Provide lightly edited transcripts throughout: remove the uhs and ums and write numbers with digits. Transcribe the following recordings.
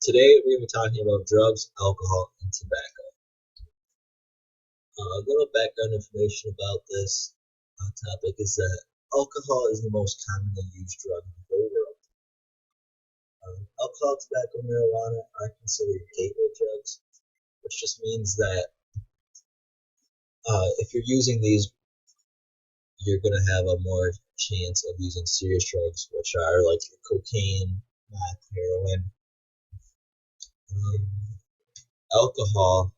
Today we're going to be talking about drugs, alcohol, and tobacco. A little background information about this topic is that alcohol is the most commonly used drug in the whole world. Alcohol, tobacco, and marijuana are considered gateway drugs, which just means that if you're using these, you're going to have a more chance of using serious drugs, which are like cocaine, meth, heroin. Alcohol,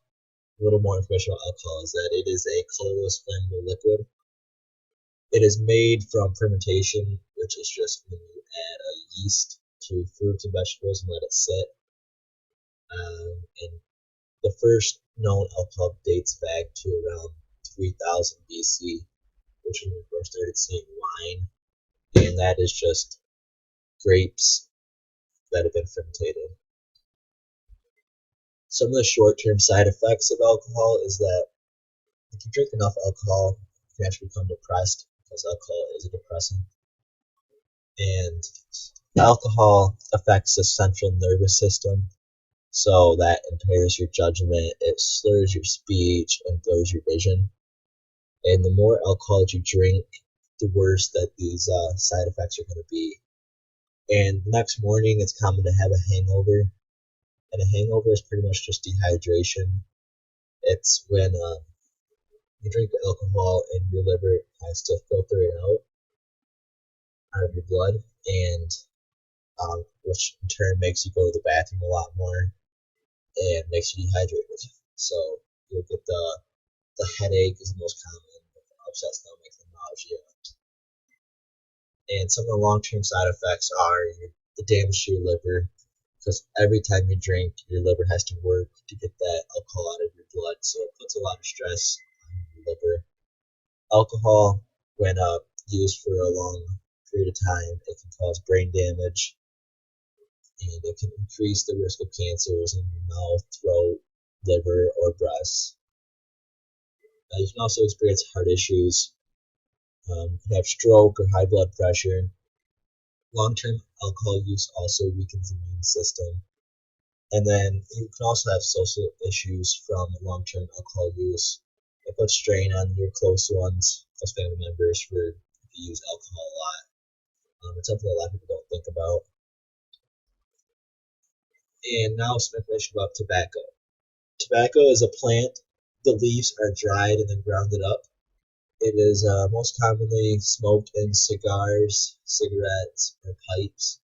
a little more information about alcohol is that it is a colorless, flammable liquid. It is made from fermentation, which is just when you add a yeast to fruits and vegetables and let it sit. And the first known alcohol dates back to around 3000 BC, which is when we first started seeing wine. And that is just grapes that have been fermented. Some of the short-term side effects of alcohol is that if you drink enough alcohol, you can actually become depressed because alcohol is a depressant. And alcohol affects the central nervous system, so that impairs your judgment, it slurs your speech, and blurs your vision. And the more alcohol that you drink, the worse that these side effects are going to be. And the next morning, it's common to have a hangover. And a hangover is pretty much just dehydration. It's when you drink alcohol and your liver has to filter it out of your blood, and which in turn makes you go to the bathroom a lot more and makes you dehydrated. So you'll get the headache is the most common, the upset stomach, the nausea. And some of the long-term side effects are the damage to your liver, because every time you drink, your liver has to work to get that alcohol out of your blood, so it puts a lot of stress on your liver. Alcohol, when used for a long period of time, it can cause brain damage, and it can increase the risk of cancers in your mouth, throat, liver, or breasts. You can also experience heart issues. You can have stroke or high blood pressure. Long-term alcohol use also weakens the immune system. And then you can also have social issues from long-term alcohol use. It puts strain on your close ones, close family members, for if you use alcohol a lot. It's something that a lot of people don't think about. And now some information about tobacco. Tobacco is a plant. The leaves are dried and then grounded up. It is most commonly smoked in cigars, cigarettes, or pipes,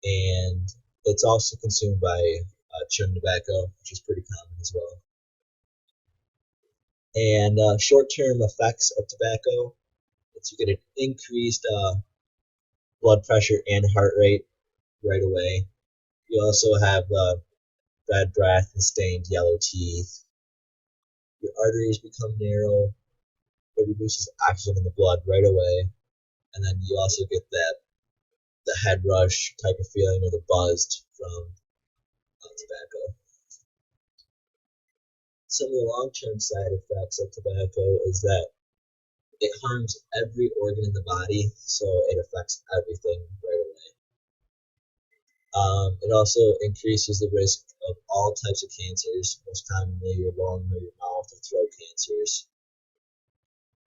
and it's also consumed by chewing tobacco, which is pretty common as well. And short-term effects of tobacco, it's you get an increased blood pressure and heart rate right away. You also have bad breath and stained yellow teeth. Your arteries become narrow. It reduces oxygen in the blood right away, and then you also get the head rush type of feeling or the buzz from tobacco. Some of the long-term side effects of tobacco is that it harms every organ in the body, so it affects everything right away. It also increases the risk of all types of cancers, most commonly your lung or your mouth or throat cancers.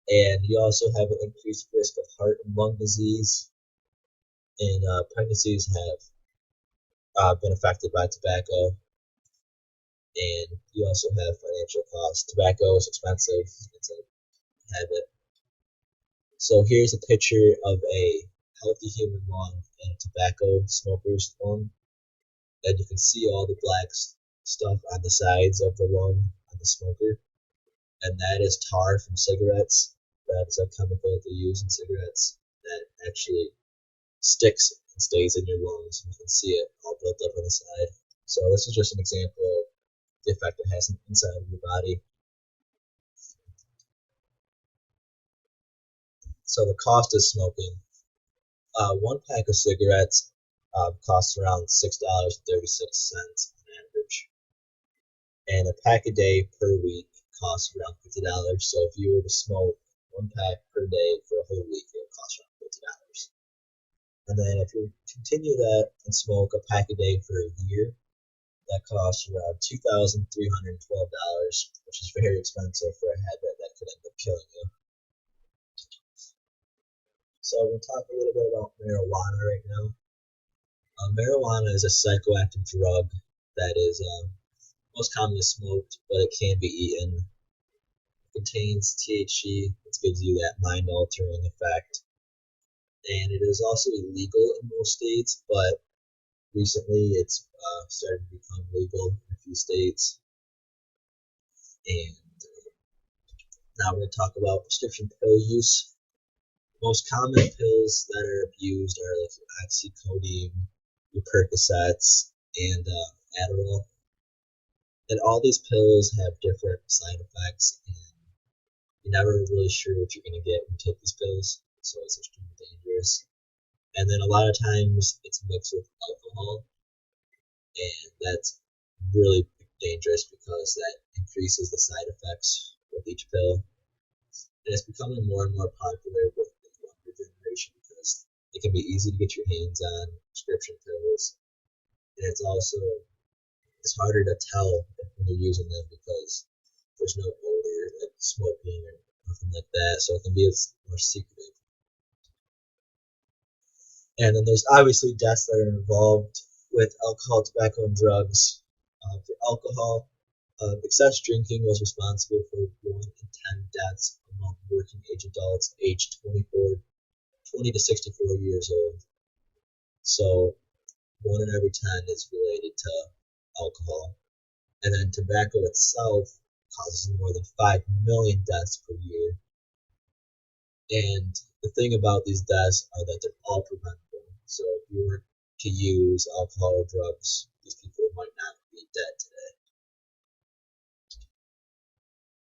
And you also have an increased risk of heart and lung disease. And pregnancies have been affected by tobacco. And you also have financial costs. Tobacco is expensive. It's a habit. So here's a picture of a healthy human lung and a tobacco smoker's lung. And you can see all the black stuff on the sides of the lung on the smoker. And that is tar from cigarettes. That's a chemical that they use in cigarettes that actually sticks and stays in your lungs. You can see it all built up on the side. So this is just an example of the effect it has inside of your body. So the cost of smoking. One pack of cigarettes costs around $6.36 on average. And a pack a day per week costs around $50. So if you were to smoke one pack per day for a whole week, it would cost around $50. And then if you continue that and smoke a pack a day for a year, that costs you around $2,312, which is very expensive for a habit that could end up killing you. So we'll talk a little bit about marijuana right now. Marijuana is a psychoactive drug that is most commonly smoked, but it can be eaten. It contains THC, which gives you that mind-altering effect. And it is also illegal in most states, but recently it's started to become legal in a few states. And now we're going to talk about prescription pill use. Most common pills that are abused are like oxycodone, Percocets, and Adderall. And all these pills have different side effects, and you're never really sure what you're going to get when you take these pills, so it's extremely dangerous. And then a lot of times it's mixed with alcohol, and that's really dangerous because that increases the side effects with each pill. And it's becoming more and more popular with the younger generation because it can be easy to get your hands on prescription pills, and it's harder to tell when you're using them because there's no odor like smoking or nothing like that, so it can be more secretive. And then there's obviously deaths that are involved with alcohol, tobacco, and drugs. For alcohol, excess drinking was responsible for 1 in 10 deaths among working age adults aged 20 to 64 years old. So 1 in every 10 is related to alcohol. And then tobacco itself causes more than 5 million deaths per year. And the thing about these deaths are that they're all preventable. So if you were to use alcohol or drugs, these people might not be dead today.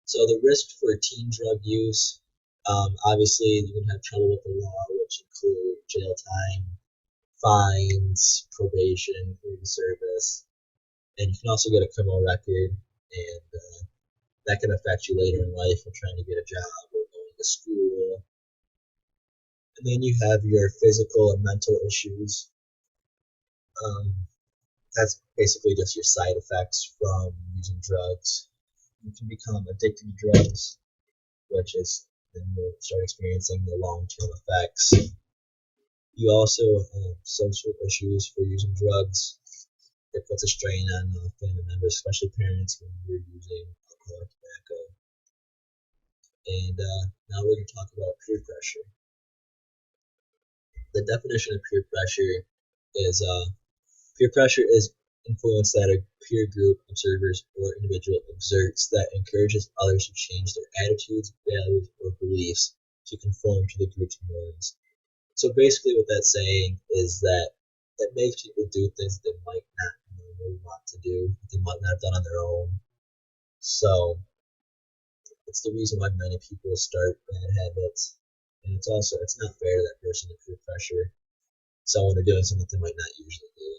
So the risk for teen drug use, obviously you can have trouble with the law, which include jail time, fines, probation, community service, and you can also get a criminal record, and that can affect you later in life when trying to get a job or going to school. And then you have your physical and mental issues. That's basically just your side effects from using drugs. You can become addicted to drugs, which is then you'll start experiencing the long-term effects. You also have social issues for using drugs. It puts a strain on family members, especially parents, when you're using alcohol or tobacco. And now we're going to talk about peer pressure. The definition of peer pressure is peer pressure is influence that a peer group, observers, or individual exerts that encourages others to change their attitudes, values, or beliefs to conform to the group's norms. So basically what that's saying is that it makes people do things that they might not normally want to do, that they might not have done on their own. So it's the reason why many people start bad habits. And it's not fair to that person to peer pressure someone to doing something they might not usually do.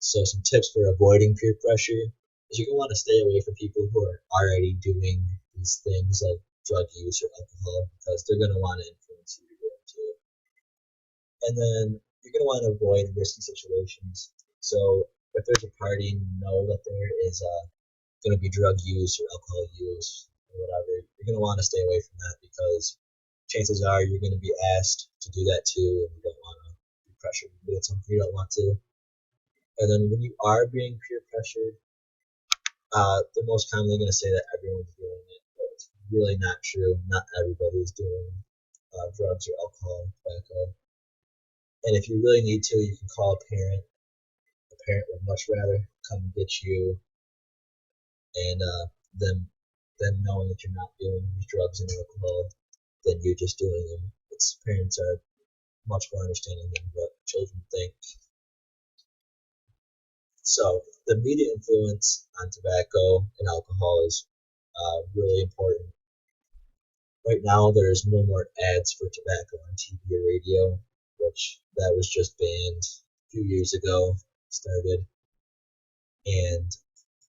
So some tips for avoiding peer pressure is you're going to want to stay away from people who are already doing these things like drug use or alcohol because they're going to want to influence you to do it too. And then you're going to want to avoid risky situations. So if there's a party and you know that there is going to be drug use or alcohol use or whatever, you're going to want to stay away from that because chances are you're going to be asked to do that too, and you don't want to be pressured to do something you don't want to. And then when you are being peer pressured, they're most commonly going to say that everyone's doing it, but it's really not true. Not everybody is doing drugs or alcohol, tobacco. And if you really need to, you can call a parent. The parent would much rather come and get you, and them knowing that you're not doing these drugs and alcohol than you just doing them. Parents are much more understanding than what children think. So the media influence on tobacco and alcohol is really important. Right now, there's no more ads for tobacco on TV or radio, which that was just banned a few years ago. Started, and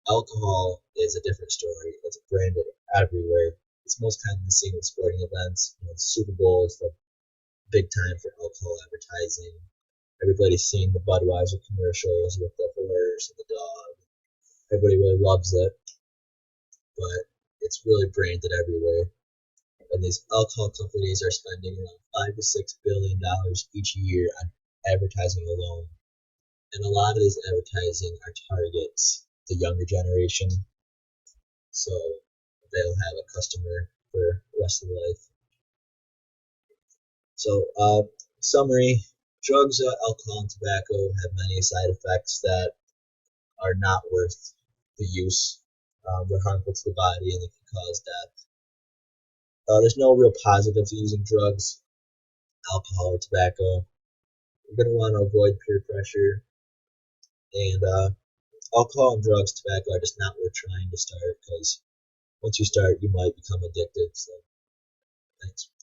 alcohol is a different story. It's branded everywhere. It's most commonly seen at sporting events. Super Bowl is the big time for alcohol advertising. Everybody's seen the Budweiser commercials with the horse and the dog. Everybody really loves it, but it's really branded everywhere. And these alcohol companies are spending around $5 to $6 billion each year on advertising alone. And a lot of this advertising are targets the younger generation, so they'll have a customer for the rest of their life. So, summary: drugs, alcohol, and tobacco have many side effects that are not worth the use. They're harmful to the body and they can cause death. There's no real positive to using drugs, alcohol, or tobacco. You're going to want to avoid peer pressure, and alcohol and drugs, tobacco are just not worth trying to start because once you start, you might become addicted. So, thanks.